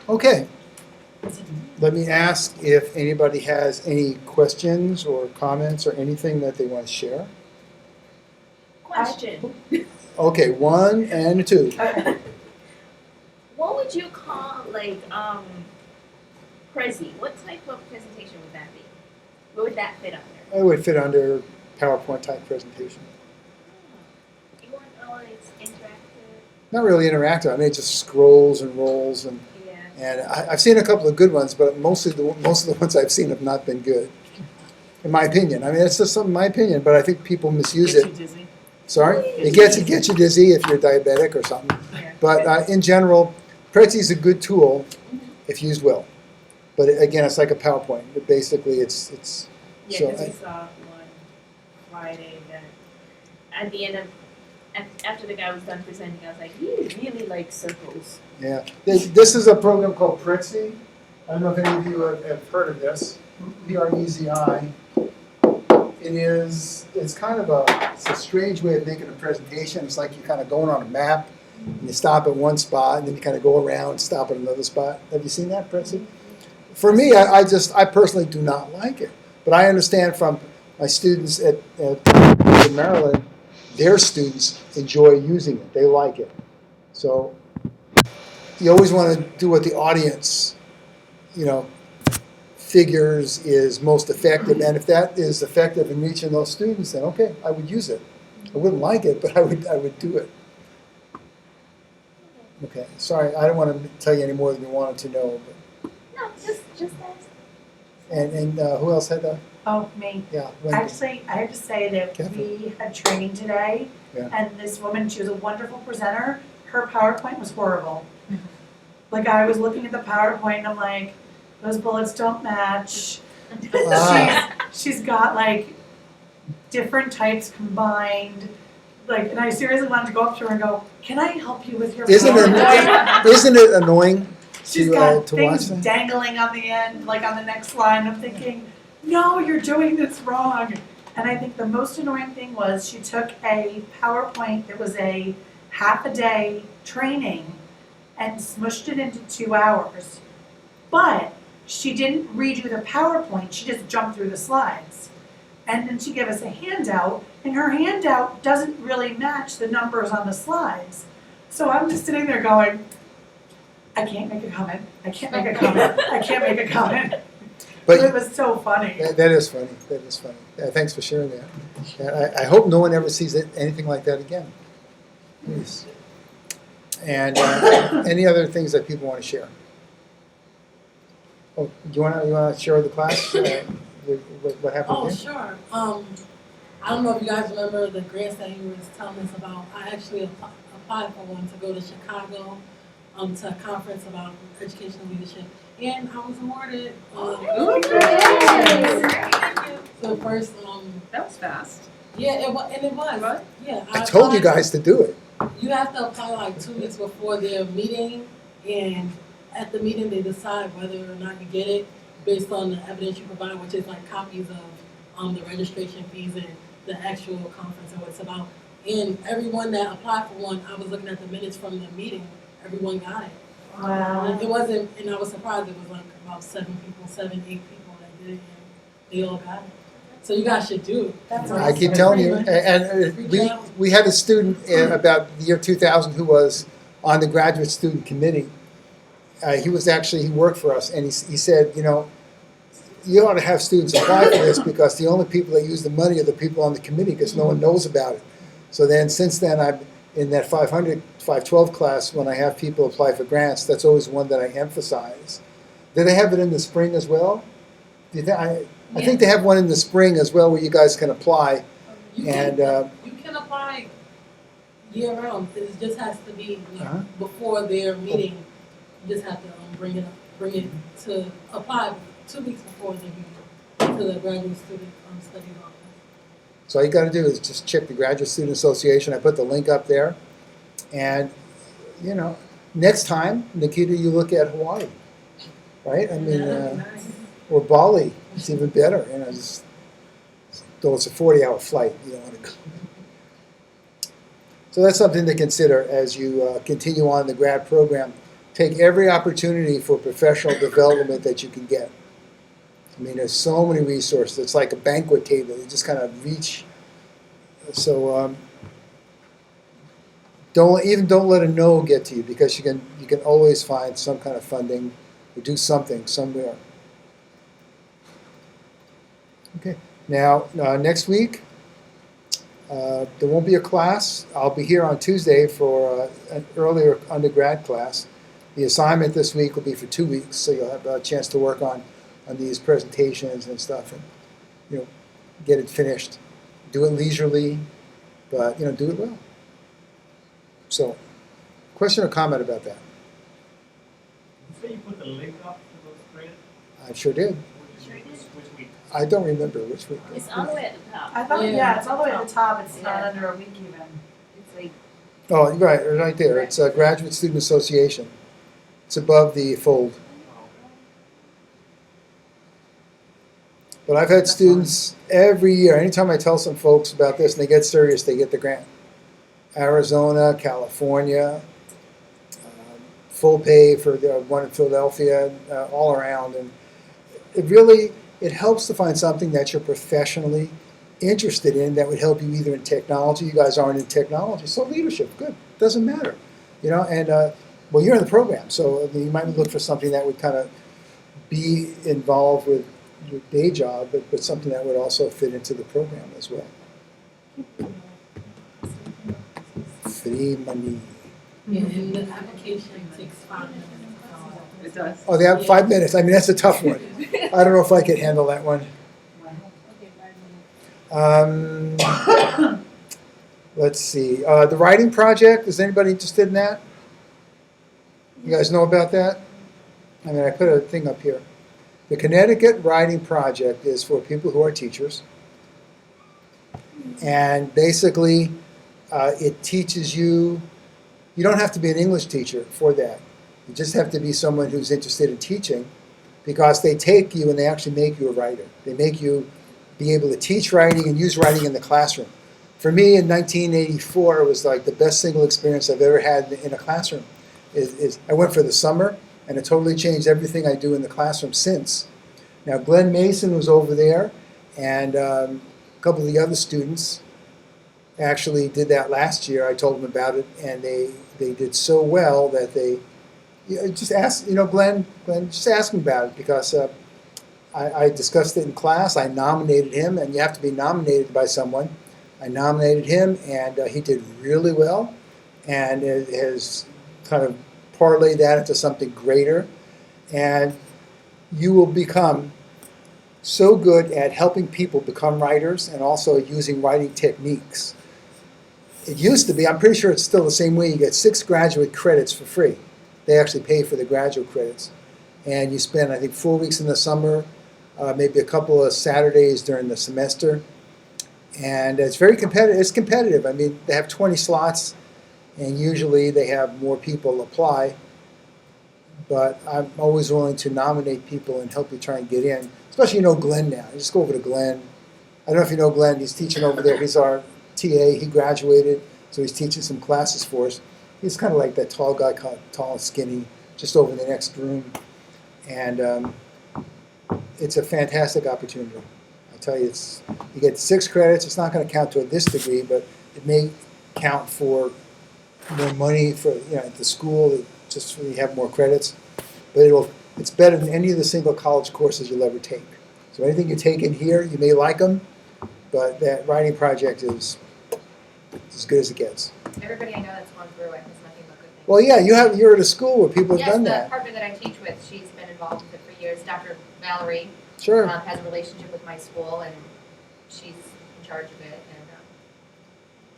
Okay. Let me ask if anybody has any questions or comments or anything that they want to share. Question. Okay, 1 and 2. What would you call Prezi? What type of presentation would that be? What would that fit under? It would fit under PowerPoint type presentation. You want it's interactive? Not really interactive. I mean, it just scrolls and rolls, and I've seen a couple of good ones, but most of the ones I've seen have not been good, in my opinion. I mean, it's just my opinion, but I think people misuse it. Gets you dizzy. Sorry, it gets you dizzy if you're diabetic or something. Yeah. But in general, Prezi is a good tool if used well. But again, it's like a PowerPoint. But basically, it's. Yeah, So because we saw one Friday that At the end of, after the guy was done presenting, I was like, he really likes circles. Yeah, this is a program called Prezi. I don't know if any of you have heard of this. Prezi. It's kind of it's a strange way of making a presentation. It's like you're kind of going on a map, and you stop at one spot, and then you kind of go around, stop at another spot. Have you seen that, Prezi? For me, I personally do not like it. But I understand from my students at Maryland, their students enjoy using it. They like it. So you always want to do what the audience, figures is most effective. And if that is effective in reaching those students, then okay, I would use it. I wouldn't like it, but I would do it. Okay, sorry, I don't want to tell you any more than you wanted to know. But, No, just ask. and who else had that? Oh, me. Yeah. Wendy. Actually, I have to say that Careful. we had training today, Yeah. and this woman, she was a wonderful presenter. Her PowerPoint was horrible. Like, I was looking at the PowerPoint, and I'm like, those bullets don't match. Ah. She's got, like, different types combined. Like, and I seriously wanted to go up to her and go, can I help you with your Isn't PowerPoint? it annoying She's to got watch things that? dangling on the end, like on the next line. I'm thinking, no, you're doing this wrong. And I think the most annoying thing was she took a PowerPoint that was a half a day training and smushed it into 2 hours. But she didn't redo the PowerPoint, she just jumped through the slides. And then she gave us a handout, and her handout doesn't really match the numbers on the slides. So I'm just sitting there going, I can't make a comment. I can't make a comment. I can't make a comment. But It was so funny. that is funny. That is funny. Thanks for sharing that. And I hope no one ever sees anything like that again. Please. And any other things that people want to share? Oh, you want to share with the class what happened Oh, here? sure. I don't know if you guys remember the grants that he was telling us about. I actually applied for one to go to Chicago to a conference about educational leadership, and I was awarded. So first, that was fast. yeah, it was. What? Yeah, I told you applied. guys to do it. You have to apply like 2 weeks before their meeting, and at the meeting they decide whether or not you get it based on the evidence you provide, which is like copies of the registration fees and the actual conference and what it's about. And everyone that applied for one, I was looking at the minutes from the meeting, everyone got it. Wow. It wasn't, and I was surprised, it was like about 8 people that did it, and they all got it. So you guys should do it. That's I keep telling you. And we had a student in about the year 2000 who was on the graduate student committee. He worked for us, and he said, you ought to have students apply for this because the only people that use the money are the people on the committee because no one knows about it. So then, since then, I'm in that 512 class when I have people apply for grants. That's always one that I emphasize. Do they have it in the spring as well? I think they have one in the spring as well where you guys can apply. You And can apply year round. It just has to be Uh-huh. before their meeting. You just have to bring it to apply 2 weeks before the meeting to the graduate student study office. so all you got to do is just check the Graduate Student Association. I put the link up there. And, next time, Nikita, you look at Hawaii, right? I mean, or Bali. It's even better. Though it's a 40-hour flight, you don't want to go. So that's something to consider as you continue on the grad program. take every opportunity for professional development that you can get. I mean, there's so many resources. It's like a banquet table. You just kind of reach. So don't let a no get to you, because you can always find some kind of funding or do something somewhere. Okay. Now next week there won't be a class. I'll be here on Tuesday for an earlier undergrad class. The assignment this week will be for 2 weeks, so you'll have a chance to work on these presentations and stuff, and get it finished. Do it leisurely, but do it well. So, question or comment about that? You say you put the link up to those credits? I sure did. Which week? I don't remember which week. It's all the way at the top. I thought, Yeah. yeah, it's all the way at the top, it's not Yeah. under a week even. It's like, Oh, right there. It's a Graduate Student Association. It's above the fold. But I've had students every year, anytime I tell some folks about this and they get serious, they get the grant. Arizona, California, full pay for the one in Philadelphia, all around. And it helps to find something that you're professionally interested in that would help you either in technology. You guys aren't in technology, so leadership, good. Doesn't matter. And well, you're in the program, so you might look for something that would kind of be involved with your day job, but something that would also fit into the program as well. Free money. Yeah, and the application takes 5 minutes. It does. Oh, they have 5 minutes. I mean, that's a tough one. I don't know if I could handle that one. Let's see. The writing project, is anybody interested in that? You guys know about that? I mean, I put a thing up here. The Connecticut Writing Project is for people who are teachers. And basically, it teaches you don't have to be an English teacher for that. You just have to be someone who's interested in teaching, because they take you and they actually make you a writer. They make you be able to teach writing and use writing in the classroom. For me, in 1984, it was like the best single experience I've ever had in a classroom. I went for the summer, and it totally changed everything I do in the classroom since. Now, Glenn Mason was over there, and a couple of the other students actually did that last year. I told them about it, and they did so well that they just asked, Glenn, just ask me about it, because I discussed it in class. I nominated him, and you have to be nominated by someone. I nominated him, and he did really well, and it has kind of parlayed that into something greater. And you will become so good at helping people become writers and also using writing techniques. It used to be, I'm pretty sure it's still the same way, you get 6 graduate credits for free. They actually pay for the graduate credits. And you spend, I think, 4 weeks in the summer, maybe a couple of Saturdays during the semester. And it's very competitive. It's competitive. I mean, they have 20 slots, and usually they have more people apply. But I'm always willing to nominate people and help you try and get in. Especially, Glenn now. You just go over to Glenn. I don't know if you know Glenn. He's teaching over there. He's our TA. He graduated, so he's teaching some classes for us. He's kind of like that tall guy, tall and skinny, just over in the next room. And it's a fantastic opportunity. I tell you, you get 6 credits. It's not going to count toward this degree, but it may count for more money for at the school, just so you have more credits. But it's better than any of the single college courses you'll ever take. So anything you take in here, you may like them, but that writing project is as good as it gets. Everybody I know that's gone through it has nothing but good things. Well, yeah, you're at a school where people have Yes, done the that. partner that I teach with, she's been involved with it for years. Dr. Valerie Sure. has a relationship with my school, and she's in charge of it.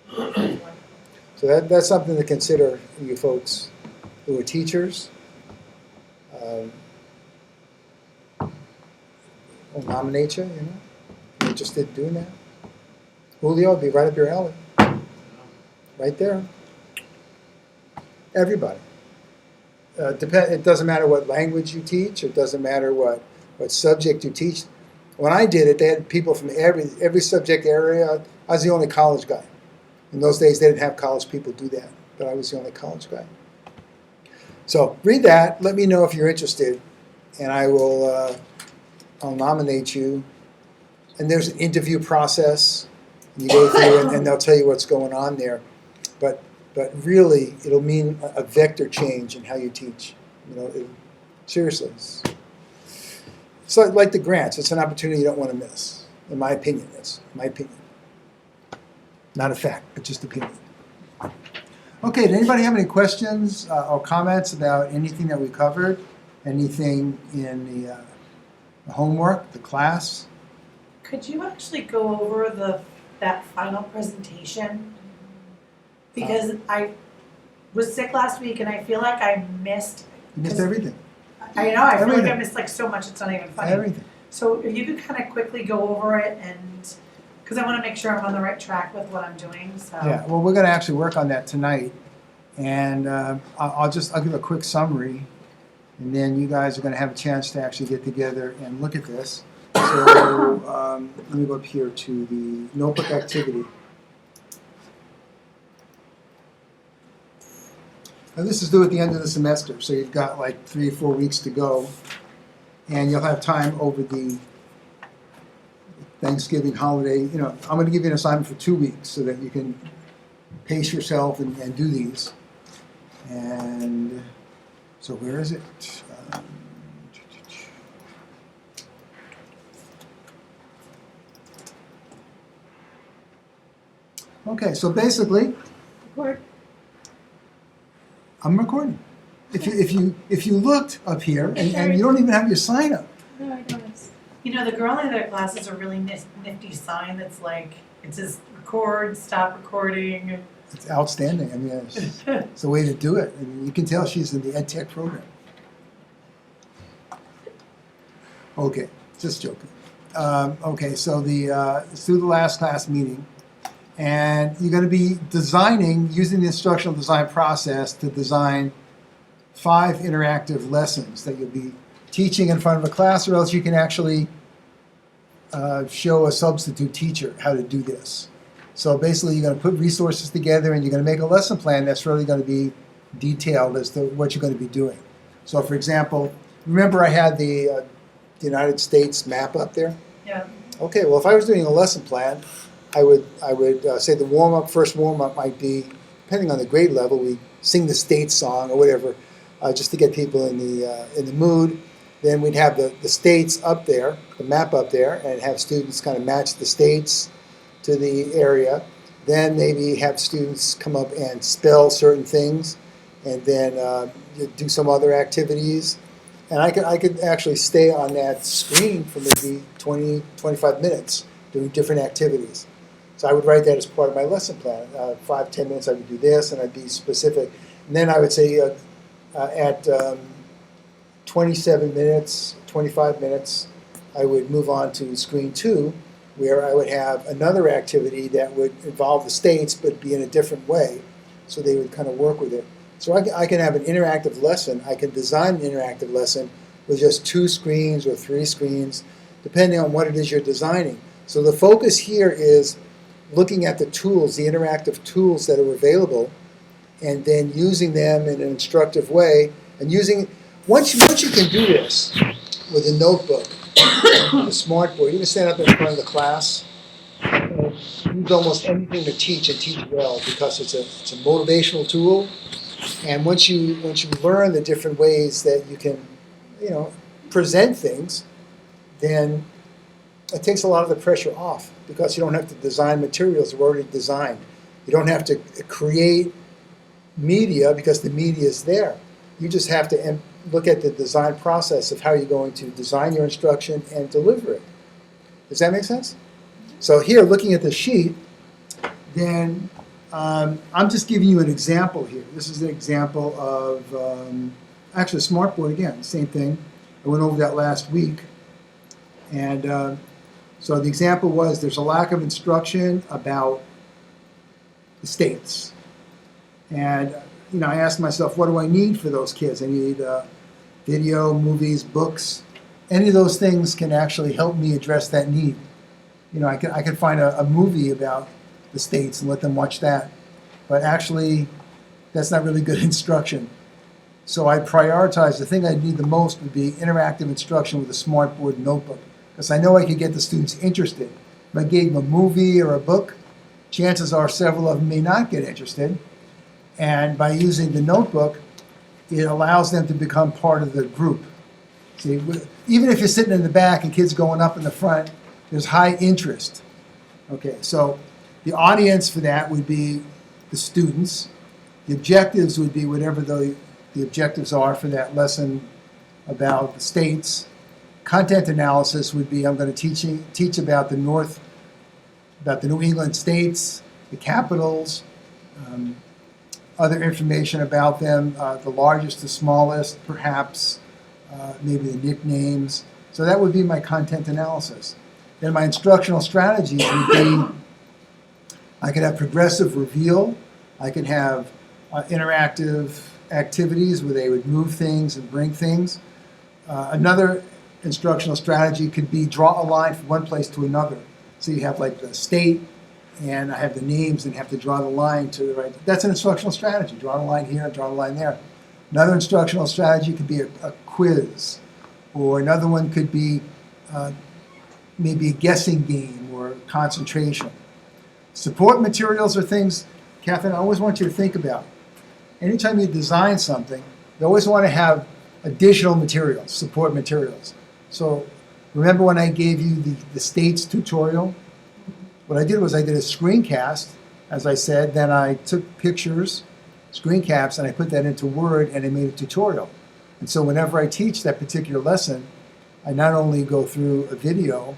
And it's wonderful. So that's something to consider, you folks who are teachers. We'll nominate you, You're interested in doing that. Julio will be right up your alley. Right there. Everybody. It doesn't matter what language you teach. It doesn't matter what subject you teach. When I did it, they had people from every subject area. I was the only college guy. In those days, they didn't have college people do that, but I was the only college guy. So read that, let me know if you're interested, and I will, I'll nominate you. And there's an interview process, you go through and they'll tell you what's going on there. But really, it'll mean a vector change in how you teach. Seriously. It's like the grants, it's an opportunity you don't want to miss, in my opinion, it's my opinion. Not a fact, but just opinion. Okay, did anybody have any questions or comments about anything that we covered? Anything in the homework, the class? Could you actually go over that final presentation? Because I was sick last week and I feel like I missed. You missed everything. I know, I feel like I Everything. missed like so much, it's not even funny. Everything. So if you could kind of quickly go over it and, because I want to make sure I'm on the right track with what I'm doing, so. Yeah, well, we're going to actually work on that tonight. And I'll give a quick summary. And then you guys are going to have a chance to actually get together and look at this. So let me go up here to the notebook activity. Now this is due at the end of the semester, so you've got like 3 or 4 weeks to go. And you'll have time over the Thanksgiving holiday. I'm going to give you an assignment for 2 weeks so that you can pace yourself and do these. And so where is it? Okay, so basically, I'm recording. If you looked up here and you don't even have your sign up. No, I don't. The girl in their class has a really nifty sign that's like, it says record, stop recording. It's outstanding. I mean, it's a way to do it. And you can tell she's in the ed tech program. Okay, just joking. Okay, so it's through the last class meeting. And you're going to be using the instructional design process to design 5 interactive lessons that you'll be teaching in front of a class, or else you can actually show a substitute teacher how to do this. So basically, you're going to put resources together and you're going to make a lesson plan that's really going to be detailed as to what you're going to be doing. So for example, remember I had the United States map up there? Yeah. Okay, well if I was doing a lesson plan, I would say the first warm-up might be, depending on the grade level, we sing the state song or whatever, just to get people in the mood. Then we'd have the states up there, the map up there, and have students kind of match the states to the area. Then maybe have students come up and spell certain things, and then do some other activities. And I could actually stay on that screen for maybe 20, 25 minutes doing different activities. So I would write that as part of my lesson plan. 5, 10 minutes I would do this, and I'd be specific. And then I would say at 27 minutes, 25 minutes, I would move on to screen 2, where I would have another activity that would involve the states but be in a different way. So they would kind of work with it. So I can have an interactive lesson. I can design an interactive lesson with just 2 screens or 3 screens, depending on what it is you're designing. So the focus here is looking at the tools, the interactive tools that are available, and then using them in an instructive way. And once you can do this with a notebook, a smartboard, you can stand up in front of the class, use almost anything to teach and teach well, because it's a motivational tool. And once you learn the different ways that you can, present things, then it takes a lot of the pressure off, because you don't have to design materials that are already designed. You don't have to create media because the media is there. You just have to look at the design process of how you're going to design your instruction and deliver it. Does that make sense? So here, looking at the sheet, then I'm just giving you an example here. This is an example of, actually Smartboard again, same thing. I went over that last week. And so the example was there's a lack of instruction about the states. And I asked myself, what do I need for those kids? I need video, movies, books. Any of those things can actually help me address that need. I could find a movie about the states and let them watch that. But actually, that's not really good instruction. So I prioritize, the thing I need the most would be interactive instruction with a smartboard notebook, because I know I could get the students interested. If I gave them a movie or a book, chances are several of them may not get interested. And by using the notebook, it allows them to become part of the group. See, even if you're sitting in the back and kids going up in the front, there's high interest. Okay, so the audience for that would be the students. The objectives would be whatever the objectives are for that lesson about the states. Content analysis would be, I'm going to teach about the New England states, the capitals, other information about them, the largest, the smallest, perhaps, maybe the nicknames. So that would be my content analysis. Then my instructional strategies would be, I could have progressive reveal, I could have interactive activities where they would move things and bring things. Another instructional strategy could be draw a line from one place to another. So you have like the state, and I have the names and have to draw the line to the right. That's an instructional strategy. Draw the line here, draw the line there. Another instructional strategy could be a quiz, or another one could be maybe a guessing game or concentration. Support materials are things, Catherine, I always want you to think about. Anytime you design something, you always want to have additional materials, support materials. So remember when I gave you the states tutorial? What I did was I did a screencast, as I said, then I took pictures, screen caps, and I put that into Word and I made a tutorial. And so whenever I teach that particular lesson, I not only go through a video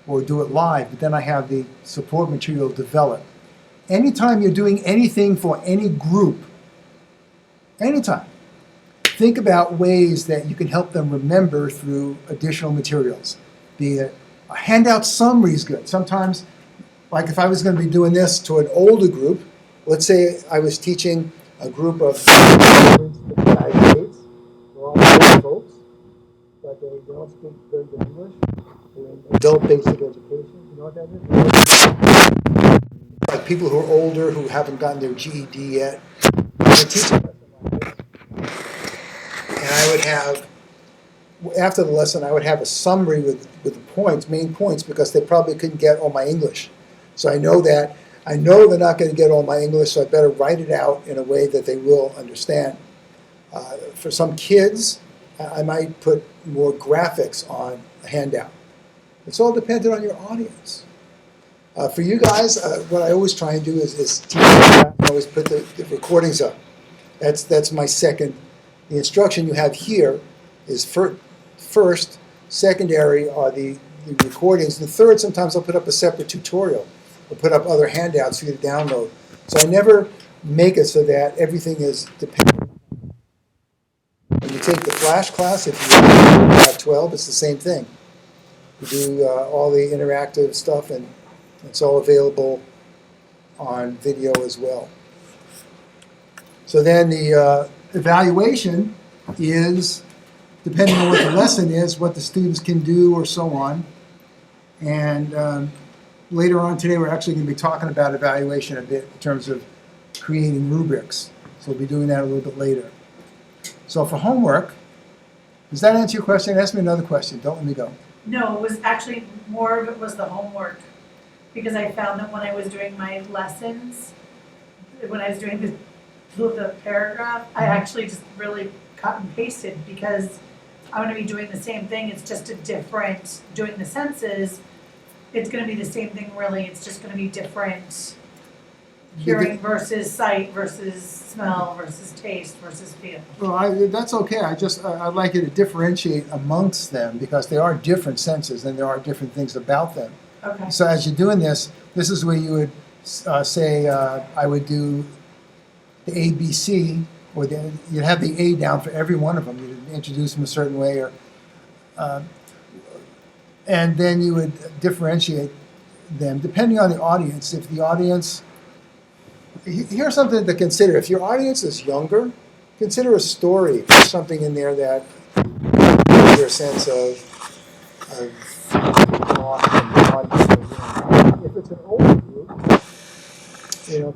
or do it live, but then I have the support material developed. Anytime you're doing anything for any group, anytime, think about ways that you can help them remember through additional materials. Be it a handout summary is good. Sometimes, like if I was going to be doing this to an older group, let's say I was teaching a group of students in the United States. They're all old folks, but they don't speak very good English. They're in adult basic education. You know what that is? Like people who are older who haven't gotten their GED yet. I would teach a lesson like this. And I would have, after the lesson, I would have a summary with the points, main points, because they probably couldn't get all my English. So I know they're not going to get all my English, so I better write it out in a way that they will understand. For some kids, I might put more graphics on a handout. It's all dependent on your audience. For you guys, what I always try and do is teach. I always put the recordings up. That's my second. The instruction you have here is first. Secondary are the recordings. The third, sometimes I'll put up a separate tutorial. Or put up other handouts for you to download. So I never make it so that everything is dependent. When you take the Flash class, if you have 12, it's the same thing. You do all the interactive stuff, and it's all available on video as well. So then the evaluation is, depending on what the lesson is, what the students can do or so on. And later on today, we're actually going to be talking about evaluation a bit in terms of creating rubrics. So we'll be doing that a little bit later. So for homework, does that answer your question? Ask me another question. Don't let me go. No, it was actually, more of it was the homework. Because I found that when I was doing my lessons, when I was doing the paragraph, I actually just really cut and pasted because I'm going to be doing the same thing. It's just a different, doing the senses. It's going to be the same thing, really. It's just going to be different hearing versus sight versus smell versus taste versus feel. Well, that's okay. I'd like you to differentiate amongst them because there are different senses and there are different things about them. Okay. So as you're doing this is where you would say, I would do the ABC, or you'd have the A down for every one of them. You'd introduce them a certain way, or and then you would differentiate them depending on the audience. If the audience, here's something to consider. If your audience is younger, consider a story. Put something in there that gives you a sense of loss and audience. If it's an older group,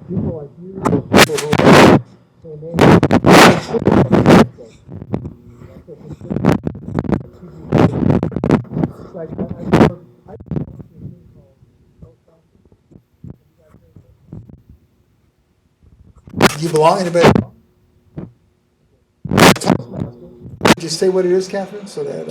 people like you, or people who are Do you belong? Anybody? Could you say what it is, Catherine, so that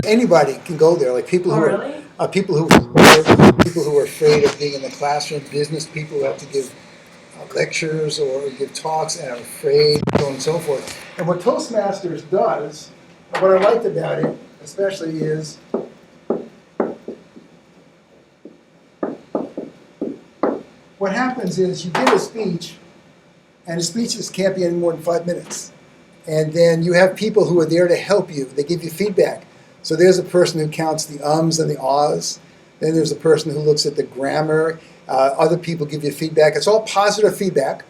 anybody can go there. Like people Oh, who really? are people who are afraid of being in the classroom, business people who have to give lectures or give talks and are afraid, so on and so forth. And what Toastmasters does, what I liked about it, especially, is what happens is you give a speech, and the speeches can't be any more than 5 minutes. And then you have people who are there to help you. They give you feedback. So there's a person who counts the ums and the ahs. Then there's a person who looks at the grammar. Other people give you feedback. It's all positive feedback.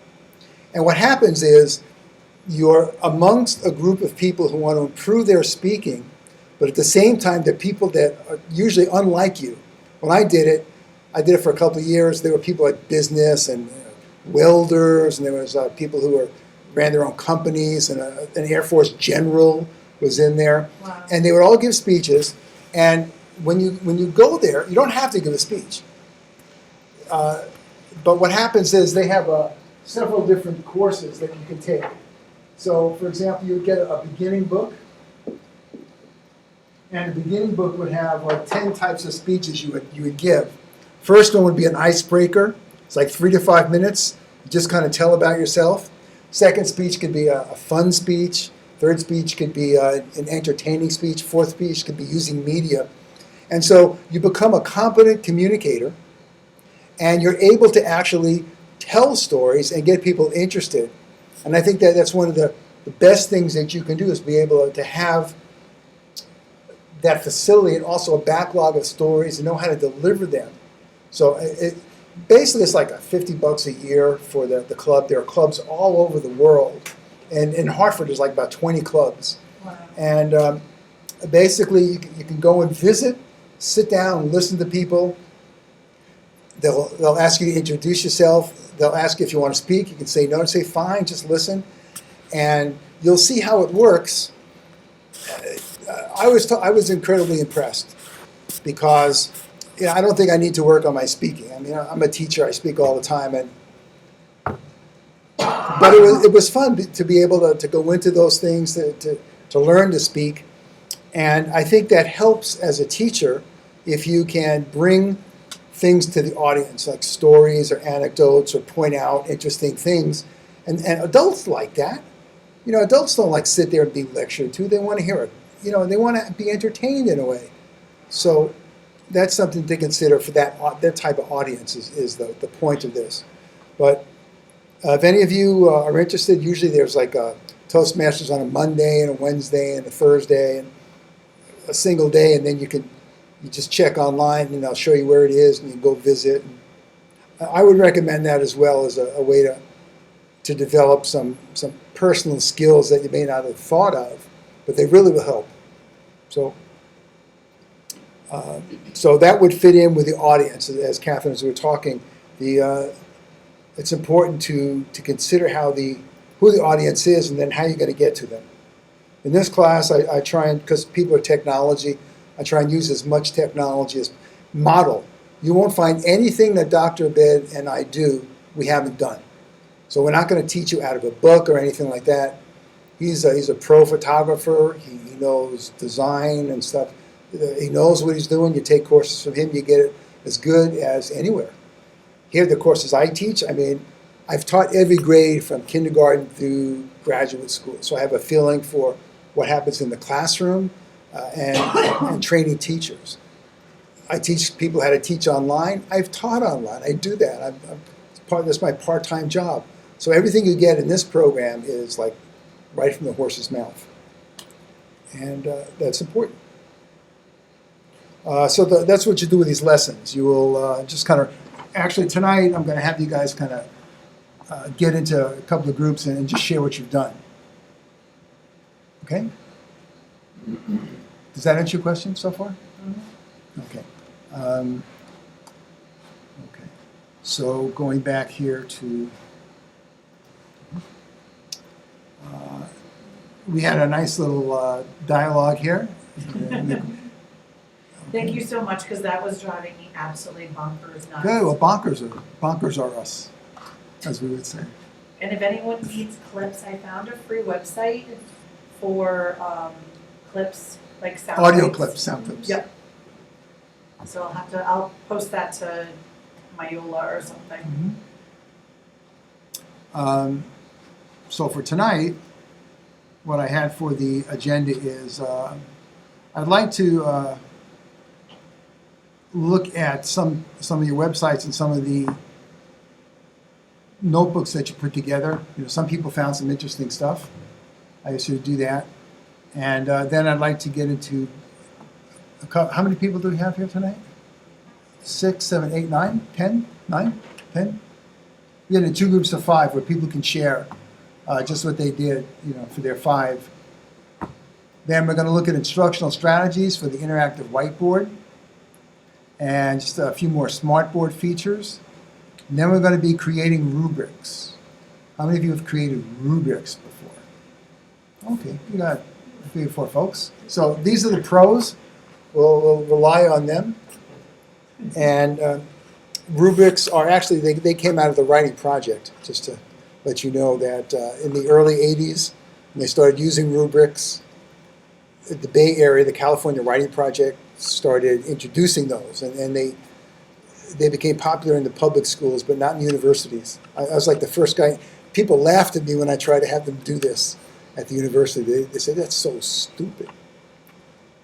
And what happens is you're amongst a group of people who want to improve their speaking, but at the same time, they're people that are usually unlike you. When I did it for a couple of years. There were people like business and welders, and there was people who ran their own companies, and an Air Force general was in there. Wow. And they would all give speeches. And when you go there, you don't have to give a speech. But what happens is they have several different courses that you can take. So, for example, you would get a beginning book. And the beginning book would have like 10 types of speeches you would give. First one would be an icebreaker. It's like 3 to 5 minutes. You just kind of tell about yourself. Second speech could be a fun speech. Third speech could be an entertaining speech. Fourth speech could be using media. And so you become a competent communicator, and you're able to actually tell stories and get people interested. And I think that's one of the best things that you can do, is be able to have that facility and also a backlog of stories and know how to deliver them. So basically it's like $50 a year for the club. There are clubs all over the world. And in Hartford, there's like about 20 clubs. Wow. And basically you can go and visit, sit down and listen to people. They'll ask you to introduce yourself. They'll ask you if you want to speak. You can say no and say fine, just listen. And you'll see how it works. I was incredibly impressed, because I don't think I need to work on my speaking. I mean, I'm a teacher. I speak all the time, but it was fun to be able to go into those things, to learn to speak. And I think that helps as a teacher if you can bring things to the audience, like stories or anecdotes, or point out interesting things. And adults like that. Adults don't like sit there and be lectured to. They want to hear it. They want to be entertained in a way. So that's something to consider for that type of audience is the point of this. But if any of you are interested, usually there's like a Toastmasters on a Monday and a Wednesday and a Thursday and a single day, and then you just check online and I'll show you where it is and you can go visit. I would recommend that as well as a way to develop some personal skills that you may not have thought of, but they really will help. So that would fit in with the audience, as Catherine, as we were talking. It's important to consider who the audience is, and then how you're going to get to them. In this class, I try and, because people are technology, I try and use as much technology as model. You won't find anything that Dr. Abed and I do we haven't done. So we're not going to teach you out of a book or anything like that. He's a pro photographer. He knows design and stuff. He knows what he's doing. You take courses from him, you get it as good as anywhere. Here, the courses I teach, I've taught every grade from kindergarten through graduate school. So I have a feeling for what happens in the classroom and training teachers. I teach people how to teach online. I've taught online. I do that. That's my part-time job. So everything you get in this program is like right from the horse's mouth. And that's important. So that's what you do with these lessons. You will just kind of, actually tonight I'm going to have you guys kind get into a couple of groups and just share what you've done. Okay? Does that answer your question so far? Okay. Okay. So going back here to, we had a nice little dialogue here. Thank you so much, because that was driving me absolutely bonkers nuts. Good. Well, bonkers are us, as we would say. And if anyone needs clips, I found a free website for clips, like sound Audio bites. clips, sound clips. Yep. So I'll post that to Myola or something. So for tonight, what I had for the agenda is I'd like to look at some of your websites and some of the notebooks that you put together. You know, some people found some interesting stuff. I should do that. And then I'd like to get into how many people do we have here tonight? 6, 7, 8, 9, 10, 9, 10? We get into 2 groups of 5 where people can share just what they did, you know, for their 5. Then we're going to look at instructional strategies for the interactive whiteboard and just a few more smartboard features. And then we're going to be creating rubrics. How many of you have created rubrics before? Okay, you got 3 or 4 folks. So these are the pros. We'll rely on them. And rubrics are actually, they came out of the writing project, just to let you know that in the early 80s, when they started using rubrics, the Bay Area, the California Writing Project started introducing those, and they became popular in the public schools, but not in universities. I was like the first guy. People laughed at me when I tried to have them do this at the university. They said, that's so stupid.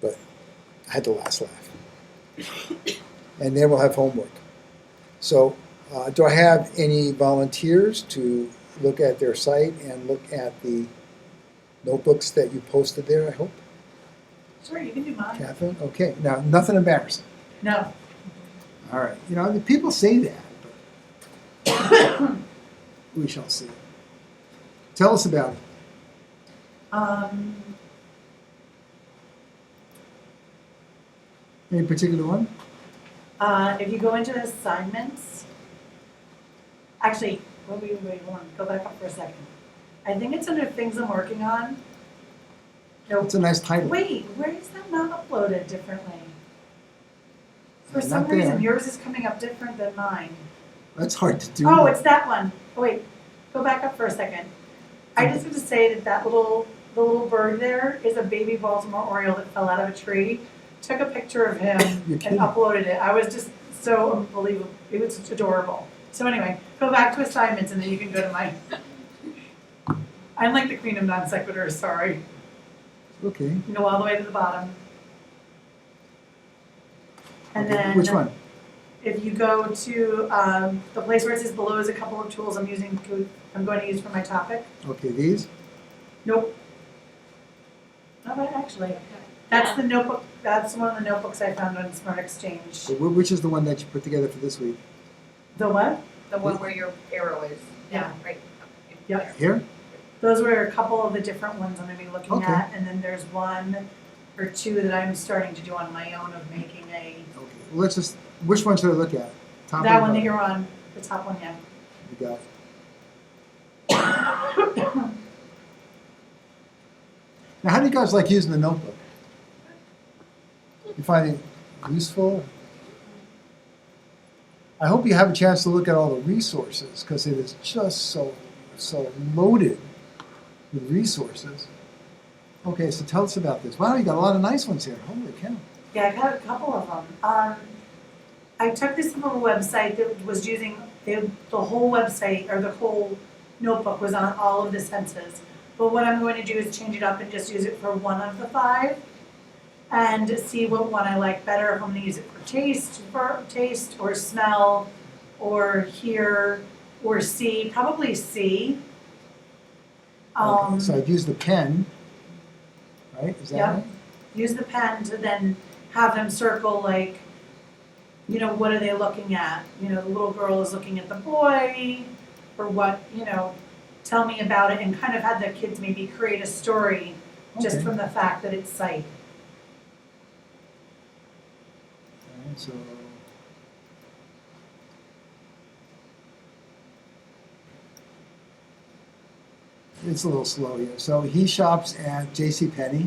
But I had the last laugh. And then we'll have homework. So do I have any volunteers to look at their site and look at the notebooks that you posted there, I hope? Sure, you can do mine. Catherine? Okay, now, nothing embarrassing. No. All right. You know, the people say that, but we shall see. Tell us about it. Any particular one? If you go into assignments, actually, wait, hold on, go back up for a second. I think it's under things I'm working on. No, It's a nice title. wait, where is that not uploaded differently? For some Not there. reason, yours is coming up different than mine. That's hard to do. Oh, it's that one. Oh, wait, go back up for a second. I just have to say that the little bird there is a baby Baltimore Oriole that fell out of a tree. Took a picture of him You're and kidding. uploaded it. I was just so unbelievable. It was just adorable. So anyway, go back to assignments and then you can go to my. I'm like the queen of non sequiturs, sorry. Okay. You go all the way to the bottom. And Okay, then. which one? If you go to the place where it says below is a couple of tools I'm going to use for my topic. Okay, these? Nope. No, but actually, that's the notebook, that's one of the notebooks I found on Smart Exchange. So which is the one that you put together for this week? The what? The one where your arrow is. Yeah. Right. Yep. Here? Those were a couple of the different ones I'm gonna be looking Okay. at, and then there's 1 or 2 that I'm starting to do on my own of making a, Okay. Well, let's just, which one should I look at? Top that or one that bottom? you're on, the top one, yeah. You got it. Now, how do you guys like using the notebook? You find it useful? I hope you have a chance to look at all the resources, because it is just so loaded with resources. Okay, so tell us about this. Wow, you got a lot of nice ones here. Holy cow. Yeah, I got a couple of them. I took this little website that was using, the whole website, or the whole notebook was on all of the senses. But what I'm going to do is change it up and just use it for 1 of the 5 and see what one I like better. If I'm going to use it for taste or smell or hear or see, probably see. Okay, so I'd use the pen, right? Is that Yeah. right? Use the pen to then have them circle, like, you know, what are they looking at? You know, the little girl is looking at the boy, or what, tell me about it, and kind of had the kids maybe create a story just Okay. from the fact that it's sight. Alright, so. It's a little slow here. So he shops at J.C. Penney,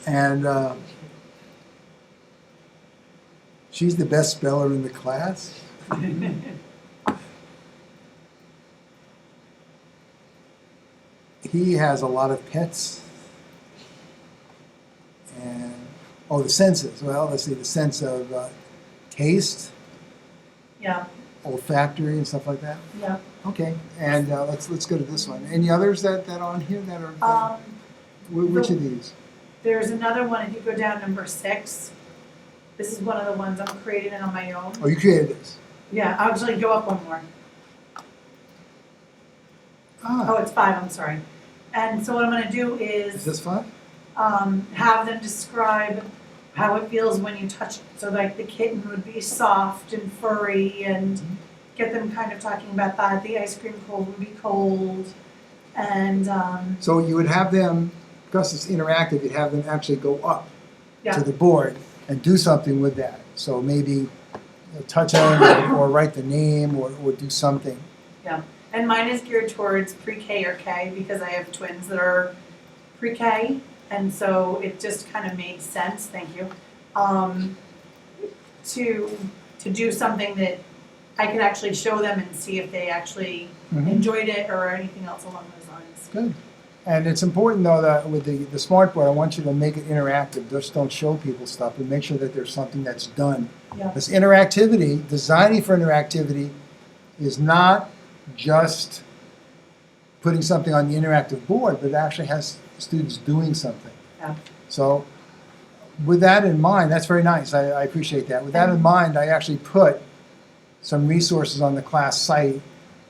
and she's the best speller in the class. He has a lot of pets. And, the senses. Well, let's see, the sense of taste, Yeah, olfactory, and stuff like that. yeah. Okay, and let's go to this one. Any others that are on here that are, which of these? There's another one, if you go down number 6, this is one of the ones I'm creating on my own. Oh, you created this. Yeah, I'll actually go up one more. Oh, Ah, it's 5, I'm sorry. And so what I'm gonna do is is, this fun? have them describe how it feels when you touch it. So like the kitten would be soft and furry, and get them kind of talking about that. The ice cream cone would be cold, and, So you would have them, because it's interactive, you'd have them actually go up Yeah. to the board and do something with that. So maybe touch on it or write the name or do something. and mine is geared towards pre-K or K, because I have twins that are pre-K, and so it just kind of made sense, thank you, to do something that I could actually show them and see if they actually Mhm. enjoyed it or anything else along those lines. Good. And it's important though that with the smart board, I want you to make it interactive. Just don't show people stuff, but make sure that there's something that's done. Yeah. This interactivity, designing for interactivity, is not just putting something on the interactive board, but it actually has students doing something. Yeah. So with that in mind, that's very nice. I appreciate that. With that in mind, I actually put some resources on the class site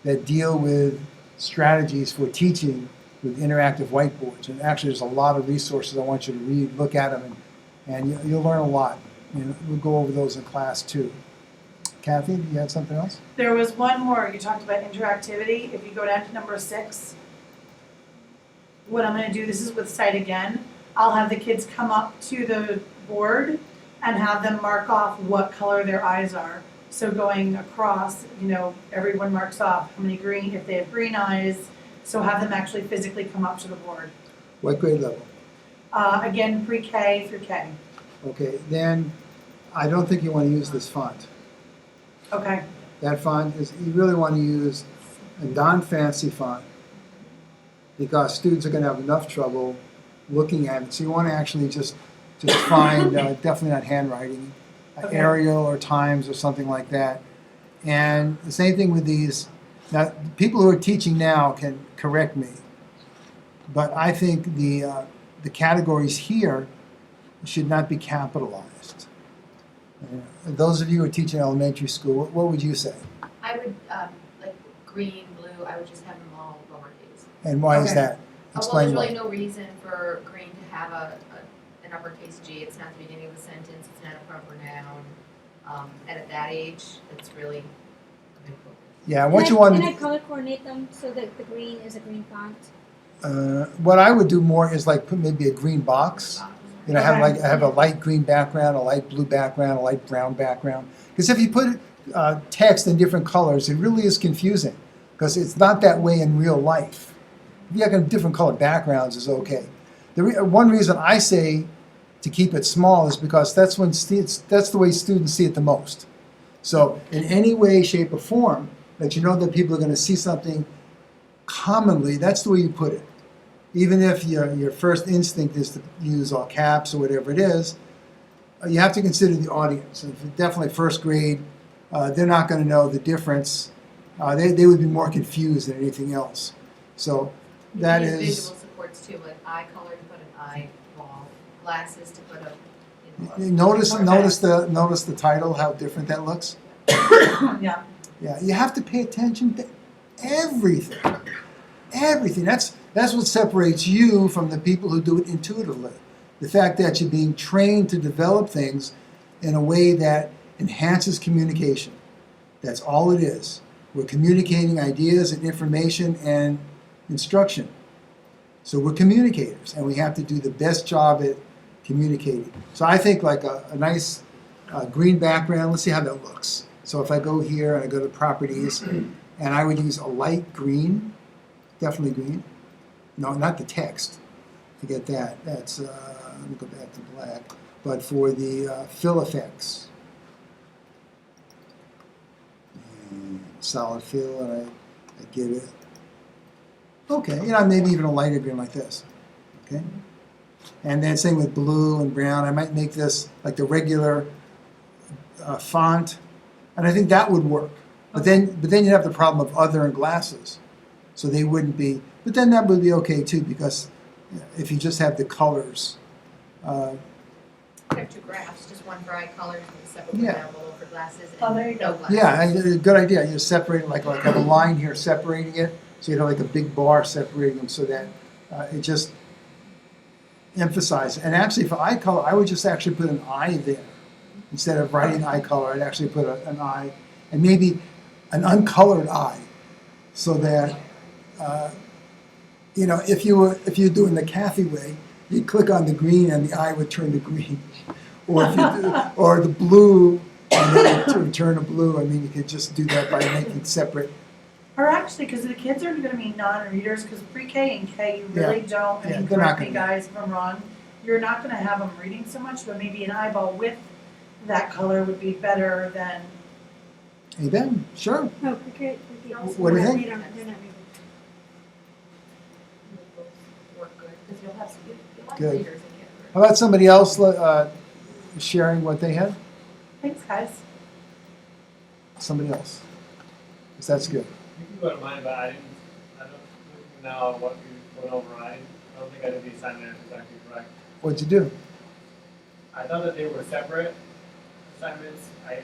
that deal with strategies for teaching with interactive whiteboards. And actually, there's a lot of resources I want you to read, look at them, and you'll learn a lot. We'll go over those in class too. Kathy, do you have something else? There was one more, you talked about interactivity, if you go down to number 6, what I'm gonna do, this is with sight again, I'll have the kids come up to the board and have them mark off what color their eyes are. So going across, everyone marks off how many green, if they have green eyes, so have them actually physically come up to the board. What grade level? Again, pre-K through K. Okay, then I don't think you want to use this font. Okay, That font is, you really want to use a non-fancy font because students are going to have enough trouble looking at it. So you want to actually just find, definitely not handwriting, Okay. Arial or Times or something like that. And the same thing with these. Now, people who are teaching now can correct me, but I think the categories here should not be capitalized. Those of you who are teaching elementary school, what would you say? I would, like green, blue, I would just have them all lowercase. And why is Okay. that? Well, Explain there's why. really no reason for green to have an uppercase G. It's not the beginning of the sentence, it's not a proper noun. And at that age, it's really a big focus. Yeah, what you want Can I to, color coordinate them so that the green is a green font? what I would do more is like put maybe a green box. Have a light green background, a light blue background, a light brown background. Because if you put text in different colors, it really is confusing because it's not that way in real life. If you have different colored backgrounds is okay. One reason I say to keep it small is because that's the way students see it the most. So in any way, shape, or form that you know that people are going to see something commonly, that's the way you put it. Even if your first instinct is to use all caps or whatever it is, you have to consider the audience. And for definitely first grade, they're not going to know the difference. They would be more confused than anything else. So that Use is, visual supports too, like eye color to put an eye wall, glasses to put a, notice Okay. notice the title, how different that looks. Yeah, Yeah, you have to pay attention to everything. Everything. That's what separates you from the people who do it intuitively. The fact that you're being trained to develop things in a way that enhances communication. That's all it is. We're communicating ideas and information and instruction. So we're communicators, and we have to do the best job at communicating. So I think like a nice green background, let's see how that looks. So if I go here and I go to properties, and I would use a light green, definitely green. No, not the text. Forget that. That's, let me go back to black. But for the fill effects, solid fill, and I give it, okay, maybe even a lighter green like this, okay? And then same with blue and brown. I might make this like the regular font, and I think that would work. But then you'd have the problem of other and glasses, so they wouldn't be. But then that would be okay too, because if you just have the colors. I have two graphs, just one for eye colors and a separate one Yeah. down below for glasses Oh, there you and no go. glasses. Yeah, good idea. You separate it like have a line here separating it, so you have like a big bar separating them, so that it just emphasizes. And actually, for eye color, I would just actually put an eye there instead of writing eye color. I'd actually put an eye, and maybe an uncolored eye, so that if you're doing the Kathy way, you click on the green and the eye would turn to green, or if you do, or the blue and then it would turn to blue. I mean, you could just do that by making separate. Or actually, because the kids are gonna be non-readers, because pre-K and K, you really don't, Yeah, I mean, they're not correct me gonna- guys if I'm wrong, you're not gonna have them reading so much, but maybe an eyeball with that color would be better than, Hey Ben, sure. No, okay. What do you think? They're not reading. Work good, because you'll have Good. readers in here. How about somebody else sharing what they had? thanks guys. Somebody else, 'cause that's good. You can go to mine, but I don't know what we went over. I don't think I did the assignment exactly correct. What'd you do? I thought that they were separate assignments. I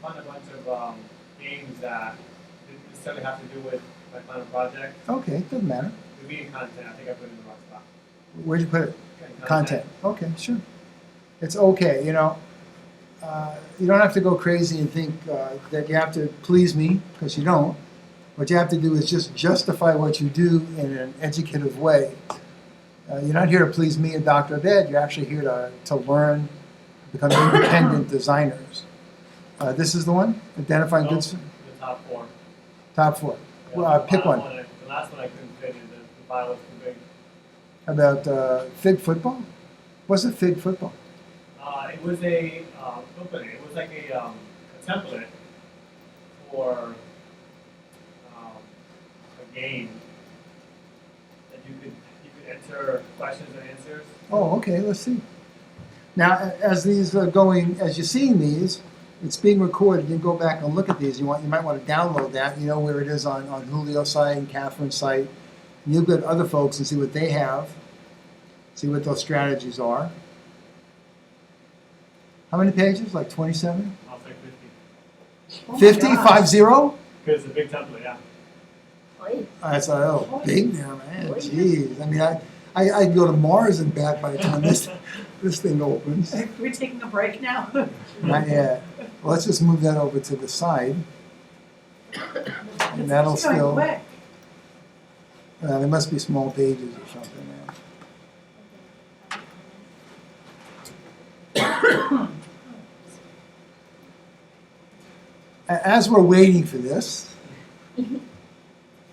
found a bunch of games that didn't necessarily have to do with my final project. Okay, doesn't matter. The meeting content, I think I put it in the wrong spot. Where'd you put it? And Content. Okay, sure. It's okay, you don't have to go crazy and think that you have to please me, because you don't. What you have to do is just justify what you do in an educative way. You're not here to please me or Dr. Abed, you're actually here to learn, become independent designers. This is the one? Identifying No, good, the top four. top four. Yeah, Well, the pick bottom one. The last one I couldn't fit in. The file was too big. How about Fig Football? What's a Fig Football? It was a opening. It was like a template for a game that you could enter questions and answers. Oh, okay, let's see. Now, as these are going, as you're seeing these, it's being recorded. You can go back and look at these. You might want to download that. You know where it is on Julio's site and Catherine's site. And you'll get other folks and see what they have. See what those strategies are. How many pages? Like 27? I'll say 50. Oh my 50? gosh. 50? Because it's a big template, yeah. That's big there, man. Jeez. I mean, I'd go to Mars and back by the time this thing opens. Are we taking a break now? Not yet. Well, let's just move that over to the side. And that'll It's going still, quick. there must be small pages or something there. As we're waiting for this,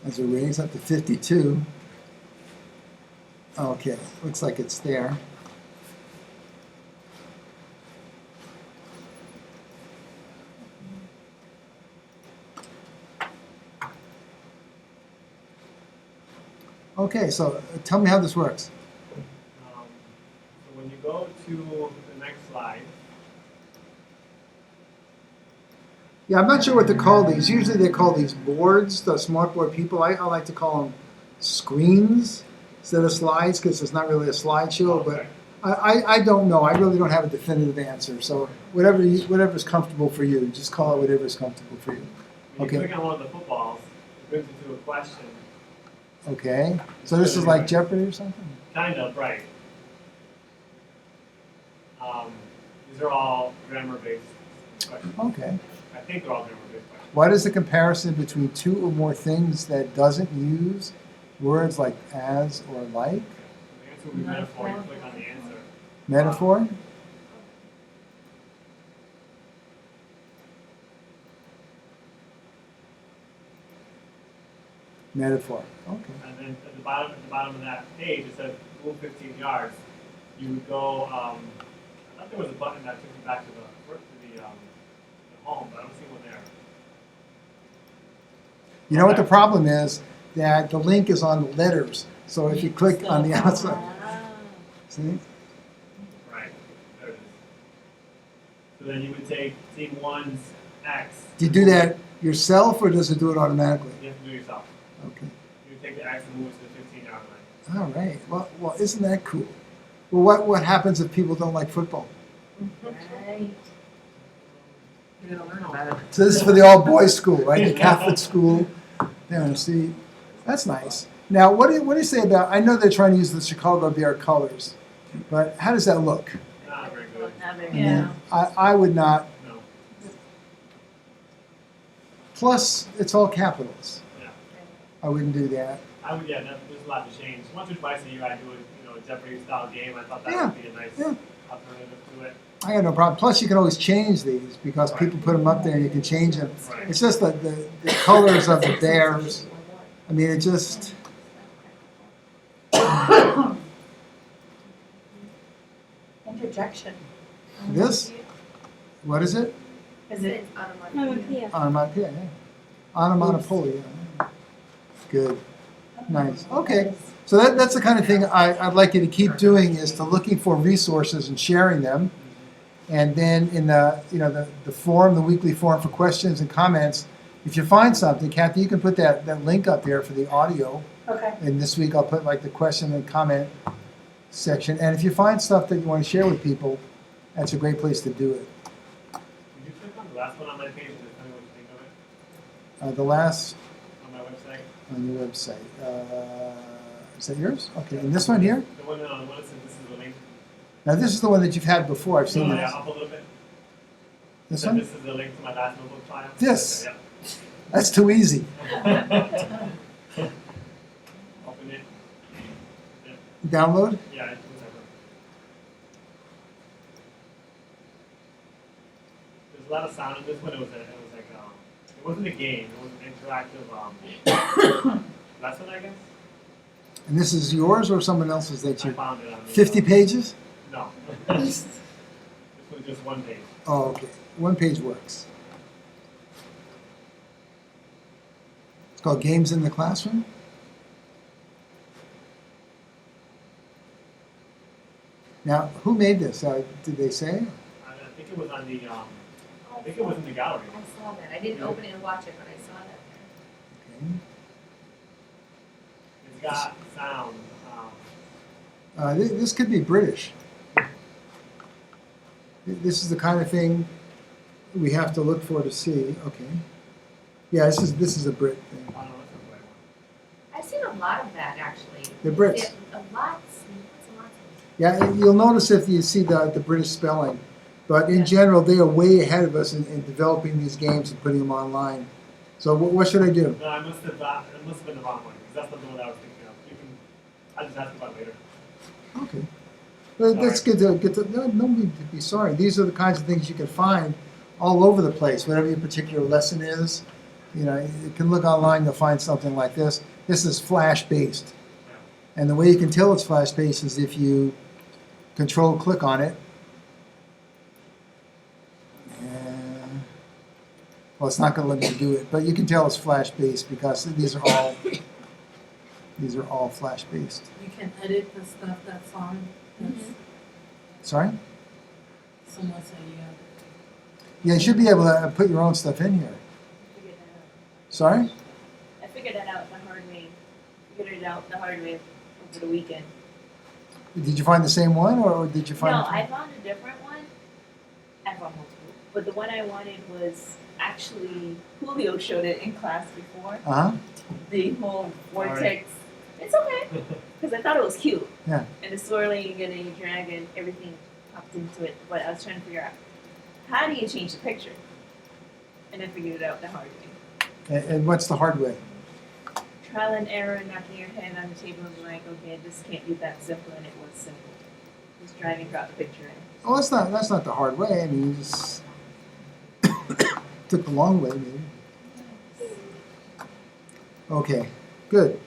as we're waiting, it's up to 52. Okay, looks like it's there. Okay, so tell me how this works. So when you go to the next slide, Yeah, I'm not sure what to call these. Usually they call these boards, the smartboard people. I like to call them screens instead of slides, because it's not really a slideshow, but I don't know. I really don't have a definitive answer. So whatever's comfortable for you, just call it whatever's comfortable for you. when you Okay. click on one of the footballs, it brings you to a question. Okay, so this is like Jeopardy or something? Kind of, right. These are all grammar-based questions. Okay. I think they're all grammar-based questions. What is the comparison between two or more things that doesn't use words like as or like? The answer would be metaphor. You click on the answer. Metaphor? Metaphor. Okay. And then at the bottom of that page, it says move 15 yards. You would go, I thought there was a button that took you back to the home, but I don't see one there. You know what the problem is? That the link is on the letters. So if you click on the outside, see? Right, there it is. So then you would take team one's X. Do you do that yourself or does it do it automatically? You have to do it yourself. Okay. You would take the X and move it to the 15-yard line. All right. Well, isn't that cool? Well, what happens if people don't like football? Right. You're gonna learn about it. So this is for the all boys school, right? The Catholic school. Yeah, see, that's nice. Now, what do you say about? I know they're trying to use the Chicago Bear colors, but how does that look? Not very good. Not very I good. mean, I would not. No. Plus, it's all capitals. Yeah. I wouldn't do that. I would, yeah, there's a lot to change. Once or twice a year I do a Jeopardy style game. I thought that Yeah, would be a nice yeah. alternative to it. I got no problem. Plus, you can always change these because people put them up there and you can change them. Right. It's just the colors of the bears. I mean, it just. Interjection. This? What is it? Is it? Onomatopoeia. Onomatopoeia, yeah. Onomatopoeia. Yeah. Good. Nice. Okay. So that's the kind of thing I'd like you to keep doing is to looking for resources and sharing them. And then in the forum, the weekly forum for questions and comments, if you find something, Kathy, you can put that link up there for the audio. Okay. And this week I'll put like the question and comment section. And if you find stuff that you want to share with people, that's a great place to do it. Would you click on the last one on my page and just tell me what you think of it The last on my website? on your website. Is that yours? Okay. And this one here? The one on the one that says this is the link. Now this is the one that you've had before. I've seen No, this. yeah, up a little bit. This Said one? This is the link to my last notebook file. This? Yeah. That's too easy. Open it. Download? Yeah, it's whatever. There's a lot of sound in this one. It was like it wasn't a game. It was an interactive lesson, I guess. And this is yours or someone else's that I you? found it on the 50 pages? No. This was just one page. Oh, okay. One page works. It's called Games in the Classroom. Now, who made this? Did they say? I think it was on the. I think it was in the gallery. I saw that. I didn't open it and watch it, but I saw that. Okay. It's got sound. This could be British. This is the kind of thing we have to look for to see. Okay. Yeah, this is a Brit thing. I don't know what's the right one. I've seen a lot of that actually. The Brits. Yeah, lots and lots. Yeah, and you'll notice if you see the British spelling, but in general, they are way ahead of us in developing these games and putting them online. So what should I do? No, it must have been the wrong one because that's not the one I was thinking of. You can. I'll just ask about it later. Okay. Well, that's good to get to. No need to be sorry. These are the kinds of things you can find all over the place. Whatever your particular lesson is, you can look online. You'll find something like this. This is Flash based, and the way you can tell it's Flash based is if you Control click on it. And, well, it's not going to let me do it, but you can tell it's Flash based because these are all Flash based. You can edit the stuff that's on. That's Sorry? someone said you have. Yeah, you should be able to put your own stuff in here. Figured that out. Sorry? I figured that out the hard way. Figured it out the hard way over the weekend. Did you find the same one, or did you find? No, I found a different one. I found multiple, but the one I wanted was actually Julio showed it in class before. Uh huh. The whole vortex. It's okay because I thought it was cute. Yeah. And the swirling and the dragon, everything popped into it. But I was trying to figure out how do you change the picture, and I figured it out the hard way. And what's the hard way? Trial and error, knocking your head on the table and being like, okay, this can't be that simple, and it was simple. Just trying to got the picture in. Well, that's not the hard way. I mean, you just took the long way, maybe. Okay, good.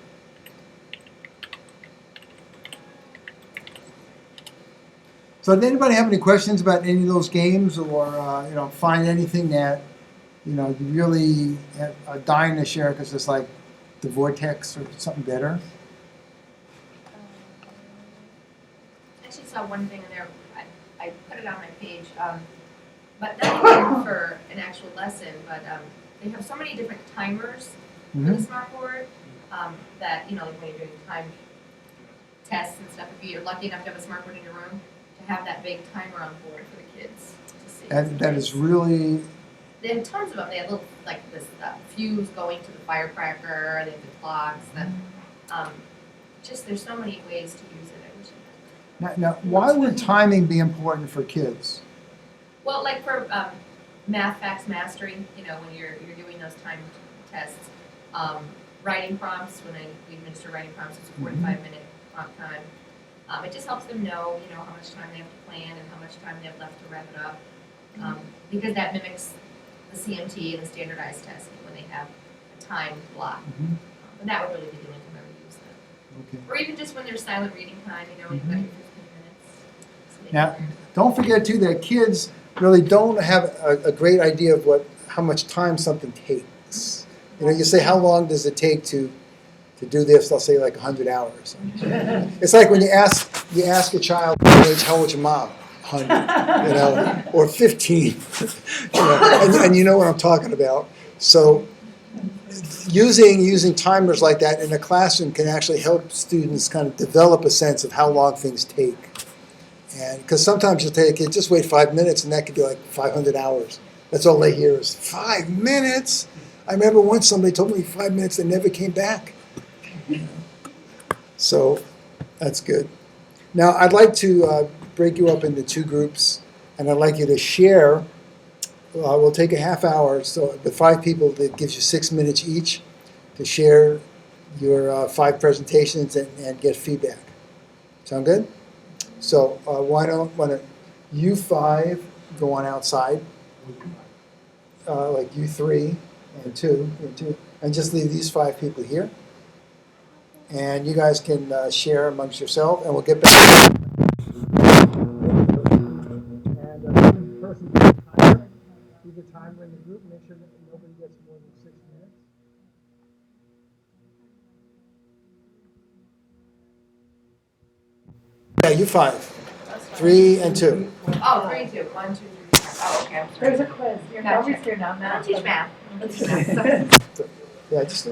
So, did anybody have any questions about any of those games, or find anything that you really are dying to share because it's like the Vortex or something better? I actually saw one thing in there, I put it on my page, but not even for an actual lesson, but they have so many different timers for the smart board that, like when you're doing time tests and stuff, if you're lucky enough to have a smart board in your room, to have that big timer on board for the kids to see. And that is really They have tons of them. They have little, like this fuse going to the firecracker. They have the clocks. Just there's so many ways to use it. I wish I had. now. Why would timing be important for kids? Well, like for math facts mastery, when you're doing those time tests, writing prompts. When we administer writing prompts, it's a 45-minute prompt time. It just helps them know, how much time they have to plan and how much time they have left to wrap it up, because that mimics the CMT and the standardized testing when they have a time block. And that would really be the only time I would use that. Okay. Or even just when there's silent reading time, when you've got your 15 minutes. So they Now, can- don't forget too that kids really don't have a great idea of how much time something takes. You say, how long does it take to do this? They'll say like 100 hours. It's like when you ask a child, how old's your mom? 100, or 15, and you know what I'm talking about. So using timers like that in a classroom can actually help students kind of develop a sense of how long things take. And because sometimes you'll tell a kid, just wait 5 minutes, and that could be like 500 hours. That's all they hear is 5 minutes. I remember once somebody told me 5 minutes, they never came back. So that's good. Now I'd like to break you up into two groups, and I'd like you to share. We'll take a half hour, so the 5 people, that gives you 6 minutes each to share your 5 presentations and get feedback. Sound good? So why don't you 5 go on outside, like you 3 and 2, and just leave these 5 people here. And you guys can share amongst yourself, and we'll get back. And person keep a timer in the group. Make sure that nobody gets more than 6 minutes. Yeah, you 5, 3 and 2. Oh, 3, 2. 1, 2, 3, 4. Oh, okay. I'm sorry. There's a quiz. You're Gotcha. always here now. I don't teach math. I don't teach math. Yeah, just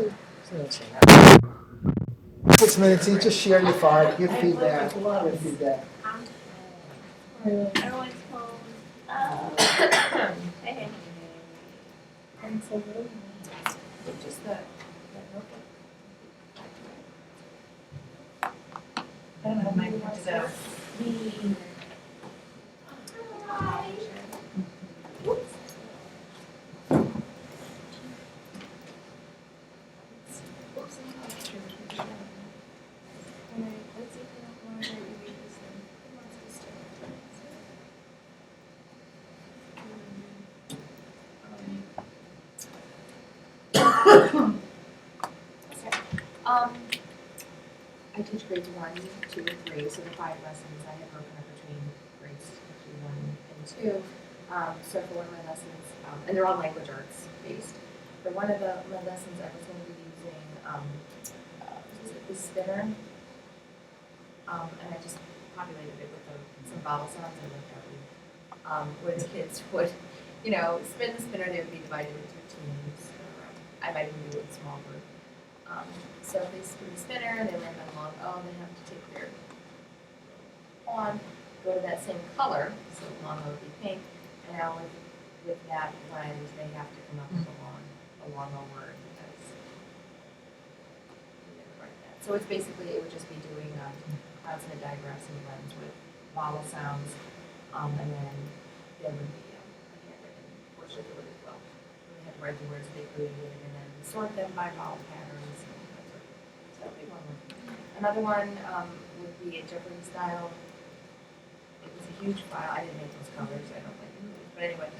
6 minutes each. Just share your 5. Give feedback. Give feedback. Everyone's phone. Hey. And so Just the notebook. I don't know, maybe so. I teach grades 1, 2, and 3, so the 5 lessons I have broken up between grades 1 and 2. So for one of my lessons, and they're all language arts based. For one of my lessons, I was going to be using the spinner, and I just populated it with some vowel sounds and looked at where the kids would, spin the spinner. They would be divided into teams. I might even do it in small group. So if they spin the spinner, they learn that along. Oh, they have to take their pawn, go to that same color. So long would be pink. And now with that blend, they have to come up with a longer word because we didn't write that. So it's basically, it would just be doing consonant digressing blends with vowel sounds, and then there would be a handwritten portion of it as well. We had to write the words they created, and then sort them by model patterns and that sort of thing. So that'll be one more. Another one would be a Jeopardy style. It was a huge file. I didn't make those colors. I don't like the movies, but anyway,